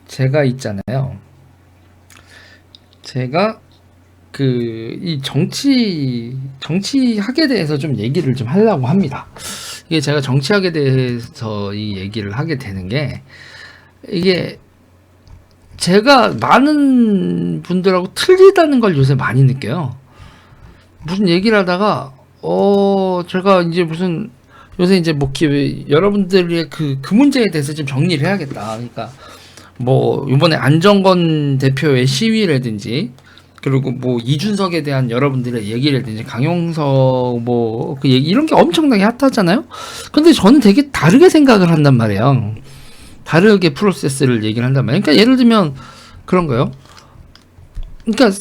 제가 있잖아요. 제가 이 정치학에 대해서 좀 얘기를 좀 하려고 합니다. 이게 제가 정치학에 대해서 이 얘기를 하게 되는 게, 이게 제가 많은 분들하고 틀리다는 걸 요새 많이 느껴요. 무슨 얘기를 하다가 제가 이제 무슨 요새 이제 여러분들의 그 문제에 대해서 좀 정리를 해야겠다. 그러니까 뭐 이번에 안정권 대표의 시위라든지, 그리고 뭐 이준석에 대한 여러분들의 얘기라든지, 강용석 뭐 그 얘기 이런 게 엄청나게 핫하잖아요. 근데 저는 되게 다르게 생각을 한단 말이에요. 다르게 프로세스를 얘기를 한단 말이에요. 그러니까 예를 들면 그런 거요. 그러니까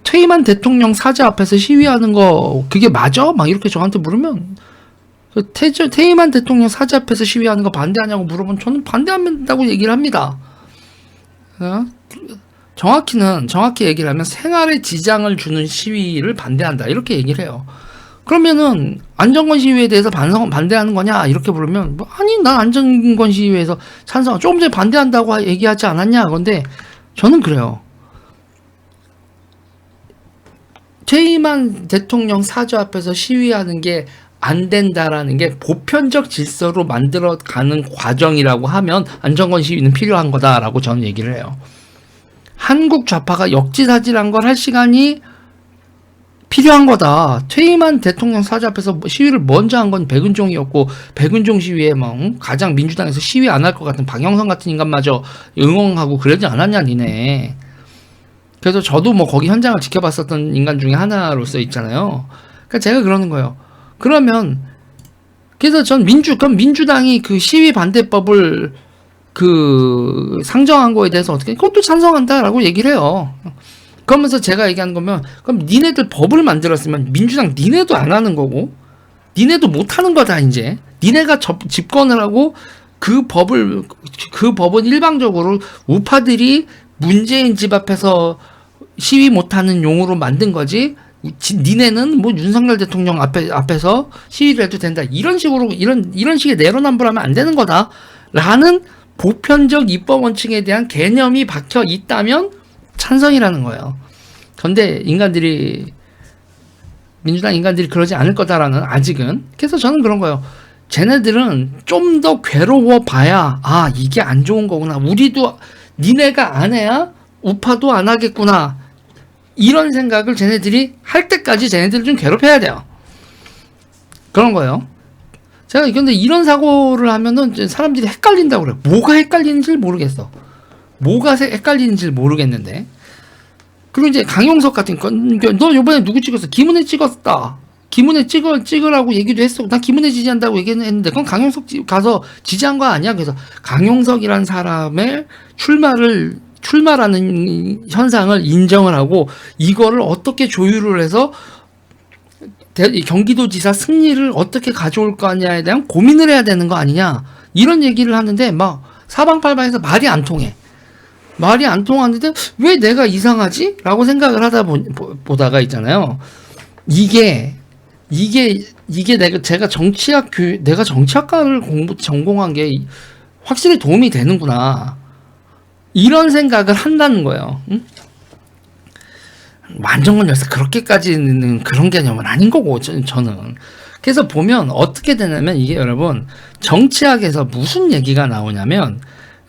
퇴임한 대통령 사저 앞에서 시위하는 거 그게 맞아? 막 이렇게 저한테 물으면, 퇴임한 대통령 사저 앞에서 시위하는 거 반대하냐고 물어보면 저는 반대한다고 얘기를 합니다. 정확히 얘기를 하면 생활에 지장을 주는 시위를 반대한다 이렇게 얘기를 해요. 그러면은 안정권 시위에 대해서 반대하는 거냐 이렇게 물으면 아니 난 안정권 시위에서 찬성, 조금 전에 반대한다고 얘기하지 않았냐. 그런데 저는 그래요. 퇴임한 대통령 사저 앞에서 시위하는 게 안 된다라는 게 보편적 질서로 만들어가는 과정이라고 하면 안정권 시위는 필요한 거다라고 저는 얘기를 해요. 한국 좌파가 역지사지란 걸 할 시간이 필요한 거다. 퇴임한 대통령 사저 앞에서 시위를 먼저 한 건 백은종이었고, 백은종 시위에 가장 민주당에서 시위 안 할 것 같은 박영선 같은 인간마저 응원하고 그러지 않았냐 니네. 그래서 저도 뭐 거기 현장을 지켜봤었던 인간 중에 하나로서 있잖아요. 그러니까 제가 그러는 거예요. 그래서 전 그럼 민주당이 그 시위 반대법을 상정한 거에 대해서 어떻게, 그것도 찬성한다라고 얘기를 해요. 그러면서 제가 얘기하는 거면, 그럼 니네들 법을 만들었으면 민주당 니네도 안 하는 거고, 니네도 못 하는 거다, 이제. 니네가 집권을 하고, 그 법은 일방적으로 우파들이 문재인 집 앞에서 시위 못하는 용으로 만든 거지, 니네는 뭐 윤석열 대통령 앞에서 시위를 해도 된다. 이런 식의 내로남불하면 안 되는 거다. 라는 보편적 입법 원칙에 대한 개념이 박혀 있다면 찬성이라는 거예요. 근데 민주당 인간들이 그러지 않을 거다라는, 아직은. 그래서 저는 그런 거예요. 쟤네들은 좀 더 괴로워 봐야, 이게 안 좋은 거구나. 니네가 안 해야 우파도 안 하겠구나. 이런 생각을 쟤네들이 할 때까지 쟤네들을 좀 괴롭혀야 돼요. 그런 거예요. 제가 근데 이런 사고를 하면은 사람들이 헷갈린다고 그래요. 뭐가 헷갈리는지 모르겠어. 뭐가 헷갈리는지 모르겠는데. 그리고 이제 강용석 같은 건, 너 요번에 누구 찍었어? 김은혜 찍었다. 김은혜 찍으라고 얘기도 했어. 나 김은혜 지지한다고 얘기했는데, 그건 강용석 가서 지지한 거 아니야? 그래서 강용석이란 사람의 출마라는 현상을 인정을 하고, 이거를 어떻게 조율을 해서 경기도지사 승리를 어떻게 가져올 거냐에 대한 고민을 해야 되는 거 아니냐, 이런 얘기를 하는데 막 사방팔방에서 말이 안 통하는데 왜 내가 이상하지? 라고 생각을 하다 보다가 있잖아요. 이게 제가 정치학과를 전공한 게 확실히 도움이 되는구나, 이런 생각을 한다는 거예요. 응? 안정권 열사 그렇게까지는 그런 개념은 아닌 거고, 저는. 그래서 보면 어떻게 되냐면, 이게 여러분, 정치학에서 무슨 얘기가 나오냐면,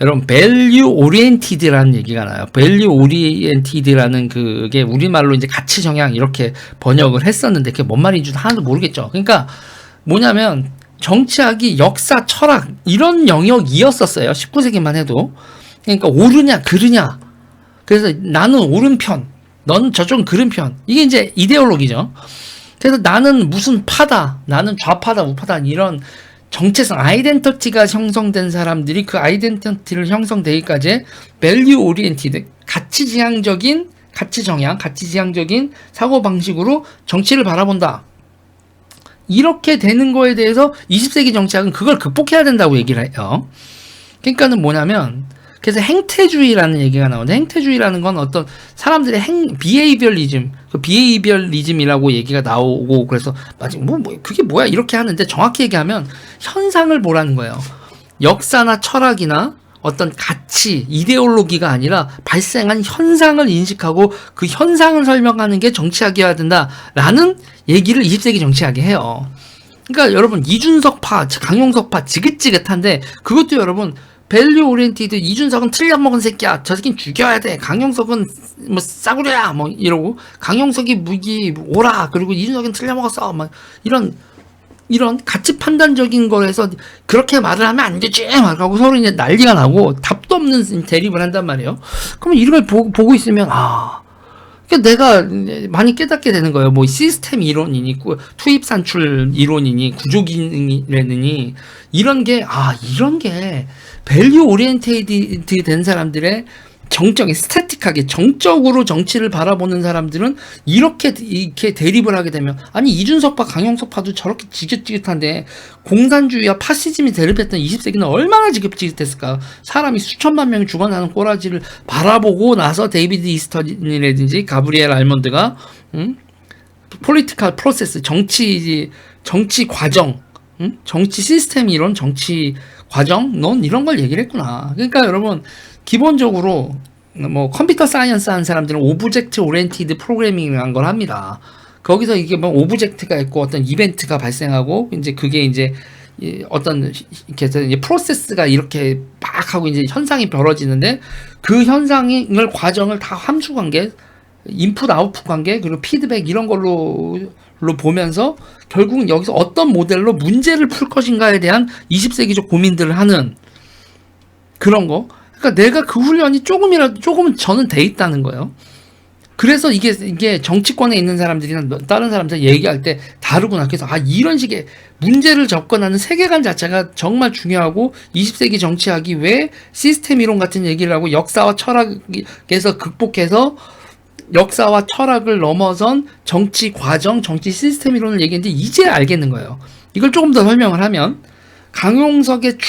여러분, value oriented라는 얘기가 나와요. value oriented라는 그게 우리말로 이제 가치 정양 이렇게 번역을 했었는데, 그게 뭔 말인지 하나도 모르겠죠. 그러니까 뭐냐면, 정치학이 역사, 철학 이런 영역이었었어요. 19세기만 해도. 그러니까 옳으냐 그르냐. 그래서 나는 옳은 편, 너는 저쪽은 그른 편. 이게 이제 이데올로기죠. 그래서 나는 무슨 파다, 나는 좌파다, 우파다, 이런 정체성, 아이덴티티가 형성된 사람들이 그 아이덴티티를 형성되기까지 value oriented, 가치 지향적인 사고방식으로 정치를 바라본다. 이렇게 되는 거에 대해서 20세기 정치학은 그걸 극복해야 된다고 얘기를 해요. 그러니까는 뭐냐면, 그래서 행태주의라는 얘기가 나오는데, 행태주의라는 건 어떤 사람들의 비헤이비얼리즘이라고 얘기가 나오고, 그래서 그게 뭐야 이렇게 하는데, 정확히 얘기하면 현상을 보라는 거예요. 역사나 철학이나 어떤 가치, 이데올로기가 아니라 발생한 현상을 인식하고 그 현상을 설명하는 게 정치학이어야 된다라는 얘기를 20세기 정치학이 해요. 그러니까 여러분 이준석파, 강용석파 지긋지긋한데 그것도 여러분 밸류 오리엔티드 이준석은 틀려먹은 새끼야. 저 새끼는 죽여야 돼. 강용석은 뭐 싸구려야 뭐 이러고 강용석이 무기 오라. 그리고 이준석은 틀려먹었어. 막 이런 가치 판단적인 거에서 그렇게 말을 하면 안 되지 막 하고 서로 이제 난리가 나고 답도 없는 대립을 한단 말이에요. 그러면 이걸 보고 있으면 그러니까 내가 많이 깨닫게 되는 거예요. 뭐 시스템 이론이니 투입 산출 이론이니 구조 기능이라느니 이런 게 밸류 오리엔테이드 된 사람들의 정적인 스태틱하게 정적으로 정치를 바라보는 사람들은 이렇게 대립을 하게 되면 아니 이준석파 강용석파도 저렇게 지긋지긋한데 공산주의와 파시즘이 대립했던 20세기는 얼마나 지긋지긋했을까. 사람이 수천만 명이 죽어나는 꼬라지를 바라보고 나서 데이비드 이스턴이라든지 가브리엘 알몬드가 폴리티컬 프로세스 정치 과정 정치 시스템 이론 정치 과정 넌 이런 걸 얘기를 했구나. 그러니까 여러분 기본적으로 뭐 컴퓨터 사이언스 하는 사람들은 오브젝트 오리엔티드 프로그래밍이라는 걸 합니다. 거기서 이게 뭐 오브젝트가 있고 어떤 이벤트가 발생하고 이제 그게 이제 어떤 이렇게 프로세스가 이렇게 막 하고 이제 현상이 벌어지는데 그 현상을 과정을 다 함수 관계, 인풋 아웃풋 관계 그리고 피드백 이런 걸로 보면서 결국은 여기서 어떤 모델로 문제를 풀 것인가에 대한 20세기적 고민들을 하는 그런 거. 그러니까 내가 그 훈련이 조금은 저는 돼 있다는 거예요. 그래서 이게 정치권에 있는 사람들이나 다른 사람들 얘기할 때 다르구나. 그래서 이런 식의 문제를 접근하는 세계관 자체가 정말 중요하고 20세기 정치학이 왜 시스템 이론 같은 얘기를 하고 역사와 철학에서 극복해서 역사와 철학을 넘어선 정치 과정, 정치 시스템 이론을 얘기했는데 이제 알겠는 거예요. 이걸 조금 더 설명을 하면 강용석의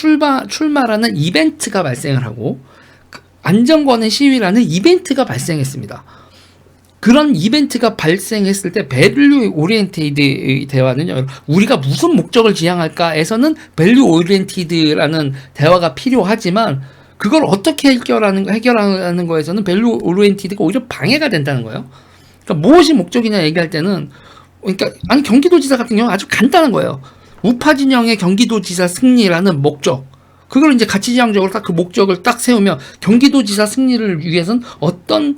출마라는 이벤트가 발생을 하고 안정권의 시위라는 이벤트가 발생했습니다. 그런 이벤트가 발생했을 때 밸류 오리엔티드 대화는 우리가 무슨 목적을 지향할까에서는 밸류 오리엔티드라는 대화가 필요하지만 그걸 어떻게 해결하는 거에서는 밸류 오리엔티드가 오히려 방해가 된다는 거예요. 그러니까 무엇이 목적이냐 얘기할 때는 아니 경기도지사 같은 경우는 아주 간단한 거예요. 우파 진영의 경기도지사 승리라는 목적. 그걸 이제 가치지향적으로 딱 그 목적을 딱 세우면 경기도지사 승리를 위해서는 어떤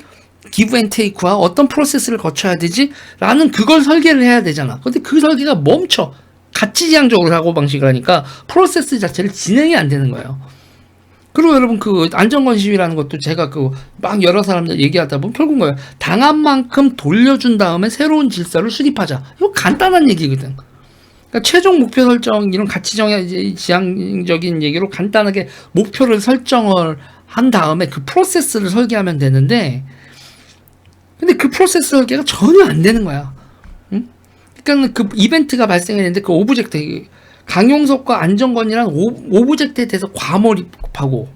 기브 앤 테이크와 어떤 프로세스를 거쳐야 되지? 라는 그걸 설계를 해야 되잖아. 근데 그 설계가 멈춰. 가치지향적으로 사고방식을 하니까 프로세스 자체를 진행이 안 되는 거예요. 그리고 여러분 그 안정권 시위라는 것도 제가 막 여러 사람들 얘기하다 보면 결국은 거예요. 당한 만큼 돌려준 다음에 새로운 질서를 수립하자. 이거 간단한 얘기거든. 그러니까 최종 목표 설정 이런 가치지향적인 얘기로 간단하게 목표를 설정을 한 다음에 그 프로세스를 설계하면 되는데 근데 그 프로세스 설계가 전혀 안 되는 거야. 응? 그러니까 그 이벤트가 발생했는데 그 오브젝트 강용석과 안정권이란 오브젝트에 대해서 과몰입하고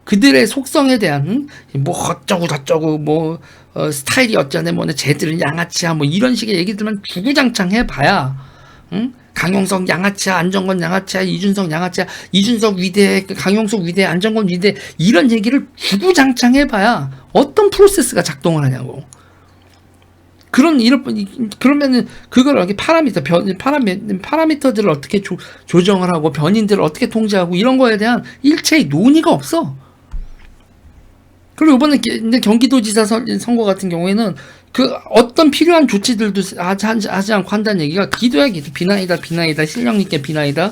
그들의 속성에 대한 뭐 어쩌고 저쩌고 뭐 스타일이 어쩌네 뭐네 쟤들은 양아치야 뭐 이런 식의 얘기들만 주구장창 해봐야 강용석 양아치야 안정권 양아치야 이준석 양아치야 이준석 위대해 강용석 위대해 안정권 위대해 이런 얘기를 주구장창 해봐야 어떤 프로세스가 작동을 하냐고. 그러면은 그걸 이렇게 파라미터들을 어떻게 조정을 하고 변인들을 어떻게 통제하고 이런 거에 대한 일체의 논의가 없어. 그리고 이번에 경기도지사 선거 같은 경우에는 그 어떤 필요한 조치들도 하지 않고 한다는 얘기가 기도야 비난이다 실력 있게 비난이다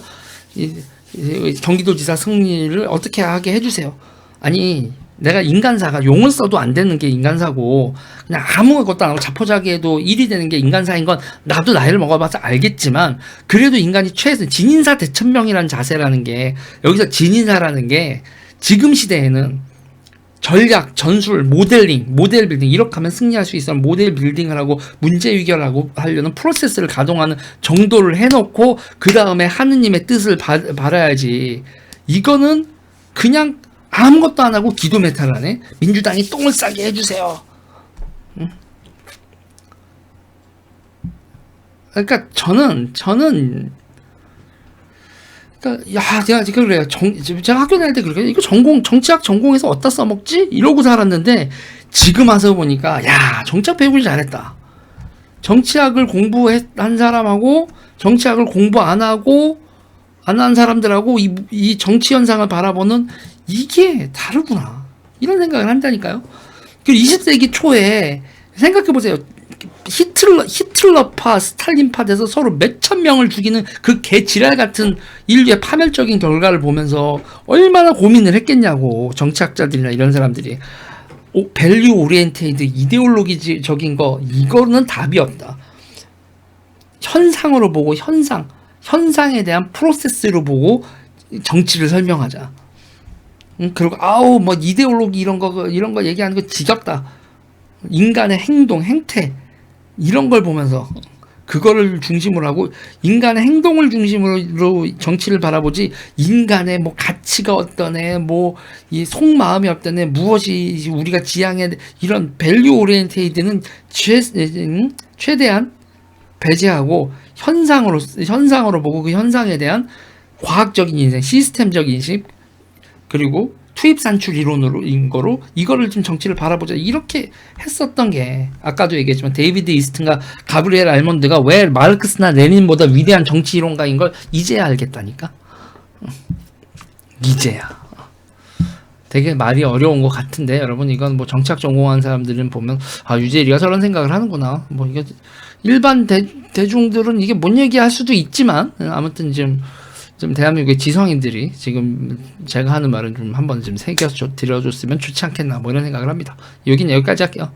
경기도지사 승리를 어떻게 하게 해주세요. 아니 내가 인간사가 용을 써도 안 되는 게 인간사고 그냥 아무것도 안 하고 자포자기해도 1이 되는 게 인간사인 건 나도 나이를 먹어봐서 알겠지만 그래도 인간이 진인사 대천명이라는 자세라는 게 여기서 진인사라는 게 지금 시대에는 전략, 전술, 모델링, 모델 빌딩 이렇게 하면 승리할 수 있어 모델 빌딩을 하고 문제 해결하고 하려는 프로세스를 가동하는 정도를 해놓고 그 다음에 하느님의 뜻을 바라야지. 이거는 그냥 아무것도 안 하고 기도 메탈 하네. 민주당이 똥을 싸게 해주세요. 응? 그러니까 저는 그러니까 야, 제가 지금 그래요. 제가 학교 다닐 때 그렇게 이거 정치학 전공해서 어디다 써먹지? 이러고 살았는데 지금 와서 보니까 야, 정치학 배우길 잘했다. 정치학을 공부한 사람하고 정치학을 공부 안 하고 안 한 사람들하고 이 정치 현상을 바라보는 이게 다르구나. 이런 생각을 한다니까요. 그리고 20세기 초에 생각해보세요. 히틀러파, 스탈린파 돼서 서로 몇천 명을 죽이는 그 개지랄 같은 인류의 파멸적인 결과를 보면서 얼마나 고민을 했겠냐고, 정치학자들이나 이런 사람들이. 밸류 오리엔테이드 이데올로기적인 거, 이거는 답이 없다. 현상으로 보고 현상에 대한 프로세스로 보고 정치를 설명하자. 그리고 뭐 이데올로기 이런 거 얘기하는 거 지겹다. 인간의 행동, 행태 이런 걸 보면서 그거를 중심으로 하고 인간의 행동을 중심으로 정치를 바라보지, 인간의 뭐 가치가 어떠네, 뭐 이 속마음이 어떠네, 무엇이 우리가 지향해, 이런 밸류 오리엔테이드는 최대한 배제하고 현상으로 보고 그 현상에 대한 과학적인 인식, 시스템적인 인식, 그리고 투입 산출 이론으로인 이거를 좀 정치를 바라보자, 이렇게 했었던 게, 아까도 얘기했지만 데이비드 이스튼과 가브리엘 알몬드가 왜 마르크스나 레닌보다 위대한 정치 이론가인 걸 이제야 알겠다니까. 이제야. 되게 말이 어려운 것 같은데 여러분, 이건 뭐 정치학 전공한 사람들은 보면 유재리가 저런 생각을 하는구나, 뭐 이게 일반 대중들은 이게 뭔 얘기할 수도 있지만, 아무튼 좀 대한민국의 지성인들이 지금 제가 하는 말은 좀 한번 좀 새겨서 드려줬으면 좋지 않겠나, 뭐 이런 생각을 합니다. 여긴 여기까지 할게요.